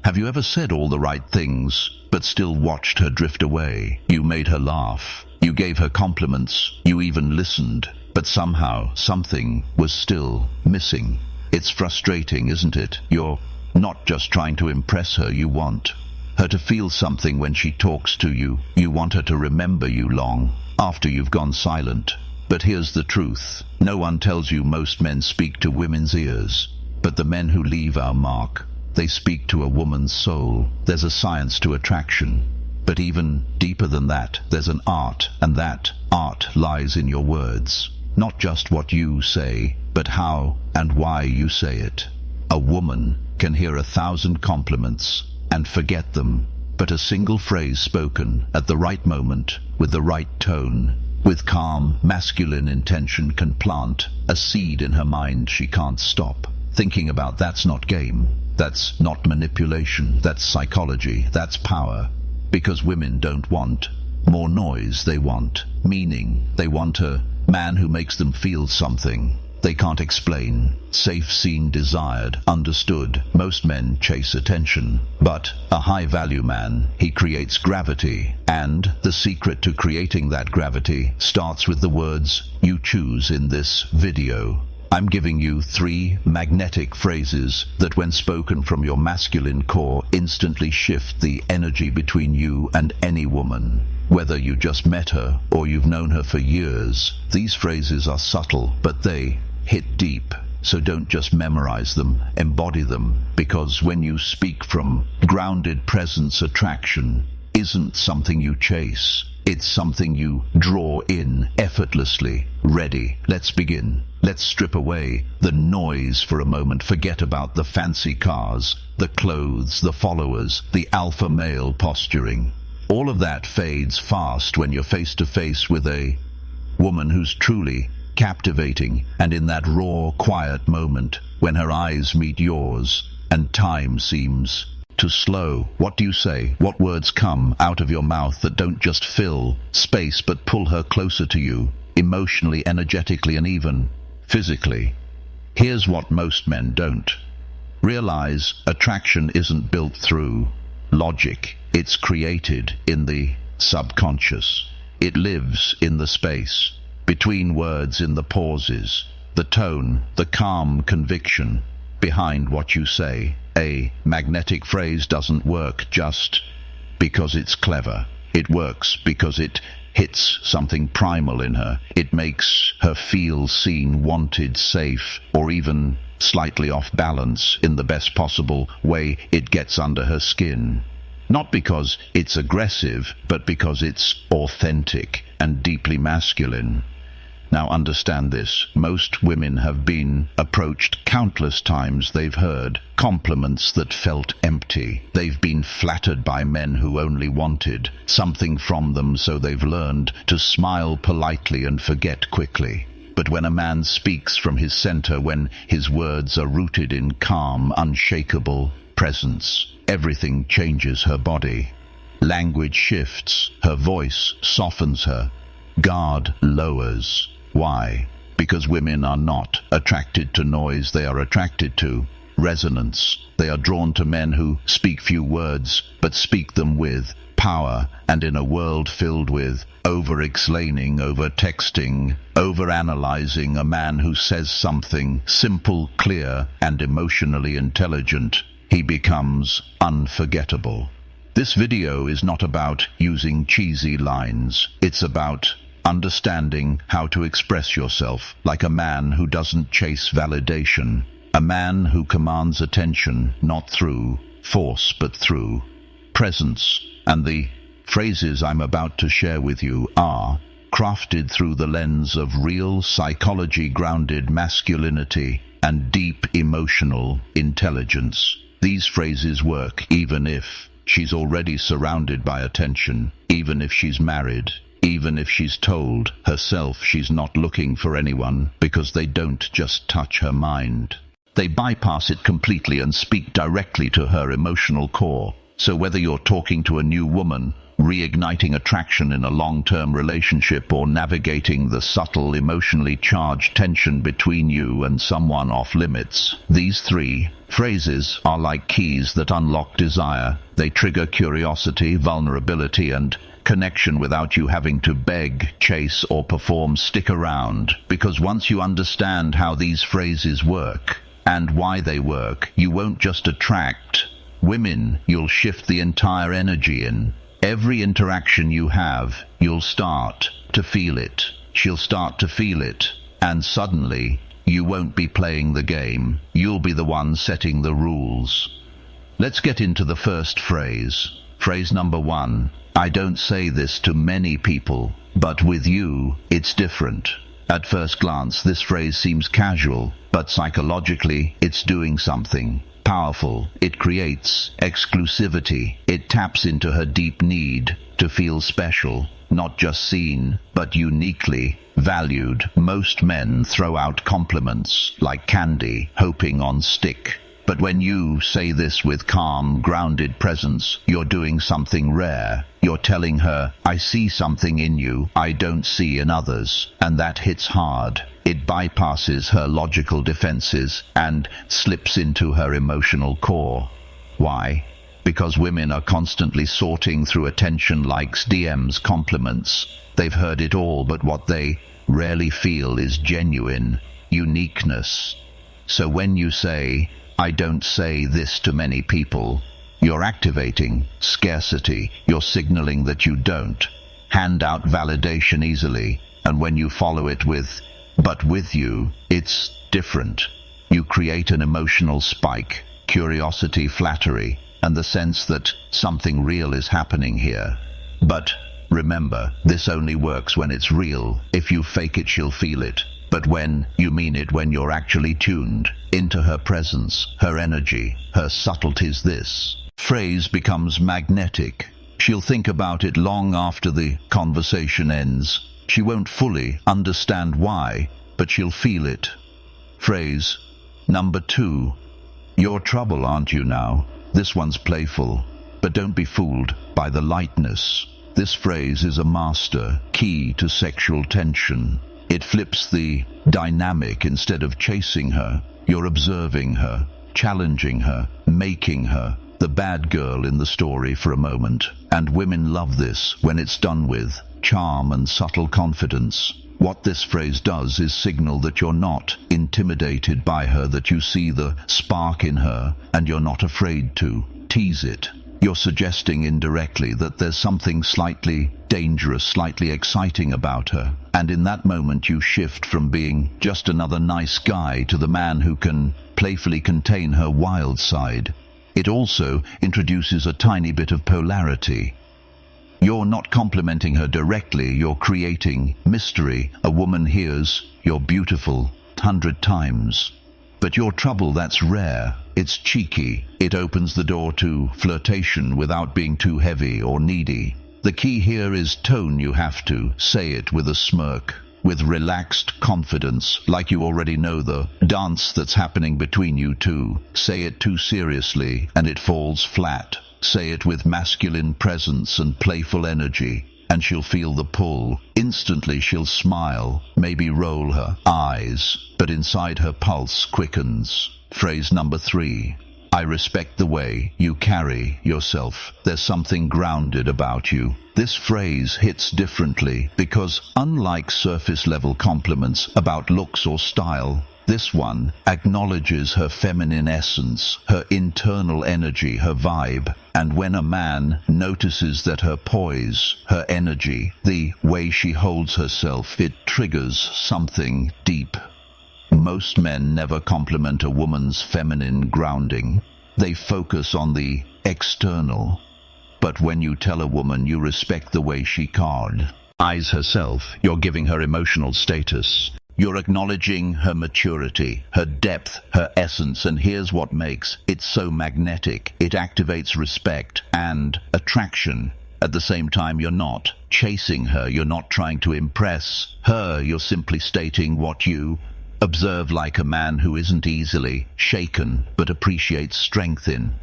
Have you ever said all the right things, but still watched her drift away? You made her laugh. You gave her compliments. You even listened. But somehow, something was still missing. It's frustrating, isn't it? You're not just trying to impress her. You want her to feel something when she talks to you. You want her to remember you long after you've gone silent. But here's the truth. No one tells you most men speak to women's ears. But the men who leave our mark, they speak to a woman's soul. There's a science to attraction. But even deeper than that, there's an art, and that art lies in your words. Not just what you say, but how and why you say it. A woman can hear 1,000 compliments and forget them, but a single phrase spoken at the right moment, with the right tone, with calm, masculine intention can plant a seed in her mind she can't stop thinking about. That's not game. That's not manipulation. That's psychology. That's power. Because women don't want more noise. They want meaning. They want a man who makes them feel something they can't explain. Safe, seen, desired, understood. Most men chase attention. But a high-value man, he creates gravity. And the secret to creating that gravity starts with the words you choose in this video. I'm giving you 3 magnetic phrases that, when spoken from your masculine core, instantly shift the energy between you and any woman. Whether you just met her or you've known her for years, these phrases are subtle, but they hit deep. So don't just memorize them, embody them, because when you speak from grounded presence, attraction isn't something you chase. It's something you draw in effortlessly. Ready? Let's begin. Let's strip away the noise for a moment. Forget about the fancy cars, the clothes, the followers, the alpha male posturing. All of that fades fast when you're face to face with a woman who's truly captivating, and in that raw, quiet moment when her eyes meet yours and time seems to slow. What do you say? What words come out of your mouth that don't just fill space but pull her closer to you, emotionally, energetically, and even physically? Here's what most men don't realize. Attraction isn't built through logic. It's created in the subconscious. It lives in the space between words, in the pauses, the tone, the calm conviction behind what you say. A magnetic phrase doesn't work just because it's clever. It works because it hits something primal in her. It makes her feel seen, wanted, safe, or even slightly off balance in the best possible way. It gets under her skin. Not because it's aggressive, but because it's authentic and deeply masculine. Now understand this. Most women have been approached countless times. They've heard compliments that felt empty. They've been flattered by men who only wanted something from them, so they've learned to smile politely and forget quickly. But when a man speaks from his center, when his words are rooted in calm, unshakable presence, everything changes. Her body language shifts, her voice softens, her guard lowers. Why? Because women are not attracted to noise. They are attracted to resonance. They are drawn to men who speak few words, but speak them with power. And in a world filled with over-explaining, over-texting, over-analyzing, a man who says something simple, clear, and emotionally intelligent, he becomes unforgettable. This video is not about using cheesy lines. It's about understanding how to express yourself like a man who doesn't chase validation, a man who commands attention not through force but through presence. And the phrases I'm about to share with you are crafted through the lens of real psychology-grounded masculinity and deep emotional intelligence. These phrases work even if she's already surrounded by attention, even if she's married, even if she's told herself she's not looking for anyone, because they don't just touch her mind. They bypass it completely and speak directly to her emotional core. So whether you're talking to a new woman reigniting attraction in a long-term relationship, or navigating the subtle, emotionally charged tension between you and someone off limits. These three phrases are like keys that unlock desire. They trigger curiosity, vulnerability, and connection without you having to beg, chase, or perform. Stick around, because once you understand how these phrases work and why they work, you won't just attract women, you'll shift the entire energy in. Every interaction you have, you'll start to feel it. She'll start to feel it. And suddenly, you won't be playing the game. You'll be the one setting the rules. Let's get into the first phrase. Phrase number 1. I don't say this to many people, but with you, it's different. At first glance, this phrase seems casual, but psychologically, it's doing something powerful. It creates exclusivity. It taps into her deep need to feel special, not just seen, but uniquely valued. Most men throw out compliments like candy, hoping on stick. But when you say this with calm, grounded presence, you're doing something rare. You're telling her, I see something in you I don't see in others. And that hits hard. It bypasses her logical defenses and slips into her emotional core. Why? Because women are constantly sorting through attention, likes, DMs, compliments. They've heard it all, but what they rarely feel is genuine uniqueness. So when you say, I don't say this to many people, you're activating scarcity. You're signaling that you don't hand out validation easily. And when you follow it with, but with you, it's different, you create an emotional spike, curiosity, flattery, and the sense that something real is happening here. But remember, this only works when it's real. If you fake it, she'll feel it. But when you mean it, when you're actually tuned into her presence, her energy, her subtleties, this phrase becomes magnetic. She'll think about it long after the conversation ends. She won't fully understand why, but she'll feel it. Phrase number 2. You're trouble, aren't you now? This one's playful, but don't be fooled by the lightness. This phrase is a master key to sexual tension. It flips the dynamic. Instead of chasing her, you're observing her, challenging her, making her the bad girl in the story for a moment. And women love this when it's done with charm and subtle confidence. What this phrase does is signal that you're not intimidated by her, that you see the spark in her, and you're not afraid to tease it. You're suggesting indirectly that there's something slightly dangerous, slightly exciting about her. And in that moment you shift from being just another nice guy to the man who can playfully contain her wild side. It also introduces a tiny bit of polarity. You're not complimenting her directly, you're creating mystery. A woman hears, you're beautiful, 100 times. But you're trouble, that's rare. It's cheeky. It opens the door to flirtation without being too heavy or needy. The key here is tone. You have to say it with a smirk, with relaxed confidence, like you already know the dance that's happening between you two. Say it too seriously and it falls flat. Say it with masculine presence and playful energy, and she'll feel the pull. Instantly she'll smile, maybe roll her eyes, but inside her pulse quickens. Phrase number 3. I respect the way you carry yourself. There's something grounded about you. This phrase hits differently because, unlike surface-level compliments about looks or style, this one acknowledges her feminine essence, her internal energy, her vibe. And when a man notices that her poise, her energy, the way she holds herself, it triggers something deep. Most men never compliment a woman's feminine grounding. They focus on the external. But when you tell a woman you respect the way she carries herself, you're giving her emotional status. You're acknowledging her maturity, her depth, her essence, and here's what makes it so magnetic. It activates respect and attraction. At the same time, you're not chasing her, you're not trying to impress her, you're simply stating what you observe, like a man who isn't easily shaken but appreciates strength in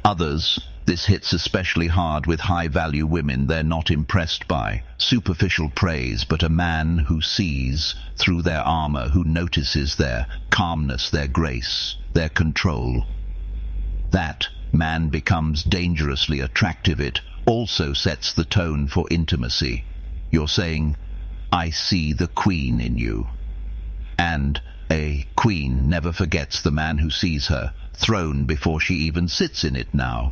Others, this hits especially hard with high-value women they're not impressed by. Superficial praise, but a man who sees through their armor, who notices their calmness, their grace, their control. That man becomes dangerously attractive. It also sets the tone for intimacy. You're saying, I see the queen in you. And a queen never forgets the man who sees her, throne before she even sits in it now.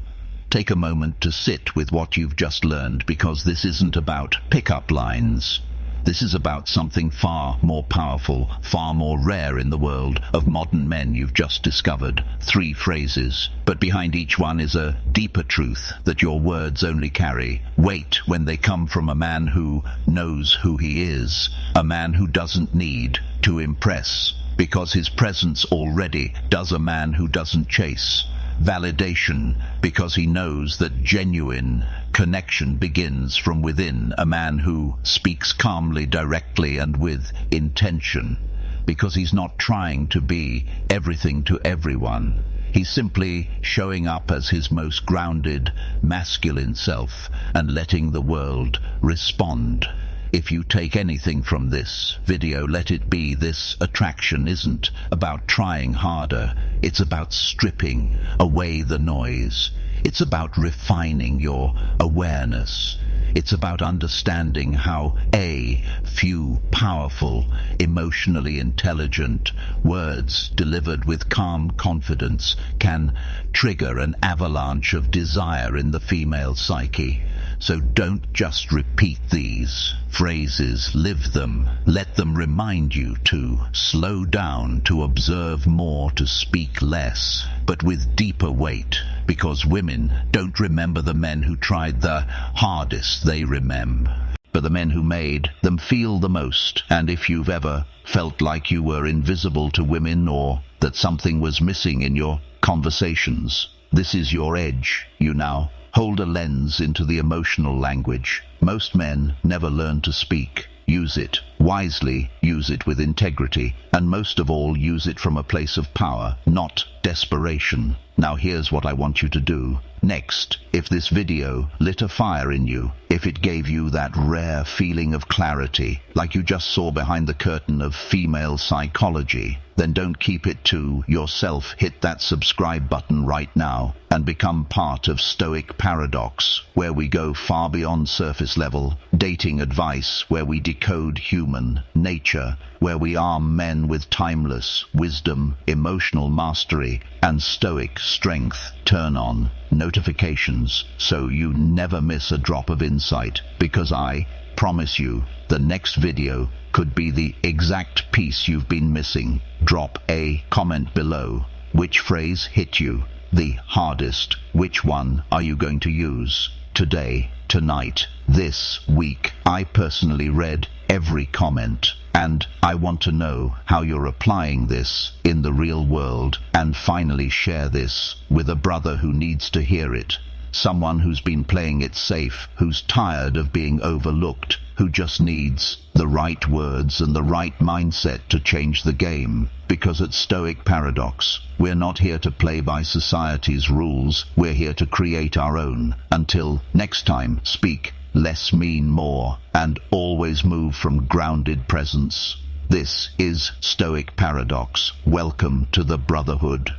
Take a moment to sit with what you've just learned, because this isn't about pick-up lines. This is about something far more powerful, far more rare in the world of modern men you've just discovered. 3 phrases, but behind each one is a deeper truth that your words only carry weight when they come from a man who knows who he is, a man who doesn't need to impress, because his presence already does a man who doesn't chase. Validation, because he knows that genuine connection begins from within, a man who speaks calmly, directly, and with intention, because he's not trying to be everything to everyone. He's simply showing up as his most grounded, masculine self and letting the world respond. If you take anything from this video, let it be this: attraction isn't about trying harder. It's about stripping away the noise. It's about refining your awareness. It's about understanding how a few powerful, emotionally intelligent words delivered with calm confidence can trigger an avalanche of desire in the female psyche. So don't just repeat these phrases, live them. Let them remind you to slow down, to observe more, to speak less, but with deeper weight, because women don't remember the men who tried the hardest. They remember the men who made them feel the most. And if you've ever felt like you were invisible to women, or that something was missing in your conversations, this is your edge. You now hold a lens into the emotional language. Most men never learn to speak. Use it wisely, use it with integrity, and most of all, use it from a place of power, not desperation. Now here's what I want you to do. Next, if this video lit a fire in you, if it gave you that rare feeling of clarity, like you just saw behind the curtain of female psychology, then don't keep it to yourself. Hit that subscribe button right now and become part of Stoic Paradox, where we go far beyond surface level dating advice, where we decode human nature, where we arm men with timeless wisdom, emotional mastery, and stoic strength. Turn on notifications so you never miss a drop of insight, because I promise you the next video could be the exact piece you've been missing. Drop a comment below. Which phrase hit you the hardest? Which one are you going to use today, tonight, this week? I personally read every comment, and I want to know how you're applying this in the real world. And finally, share this with a brother who needs to hear it. Someone who's been playing it safe, who's tired of being overlooked, who just needs the right words and the right mindset to change the game. Because at Stoic Paradox, we're not here to play by society's rules, we're here to create our own. Until next time, speak less, mean more, and always move from grounded presence. This is Stoic Paradox. Welcome to the Brotherhood.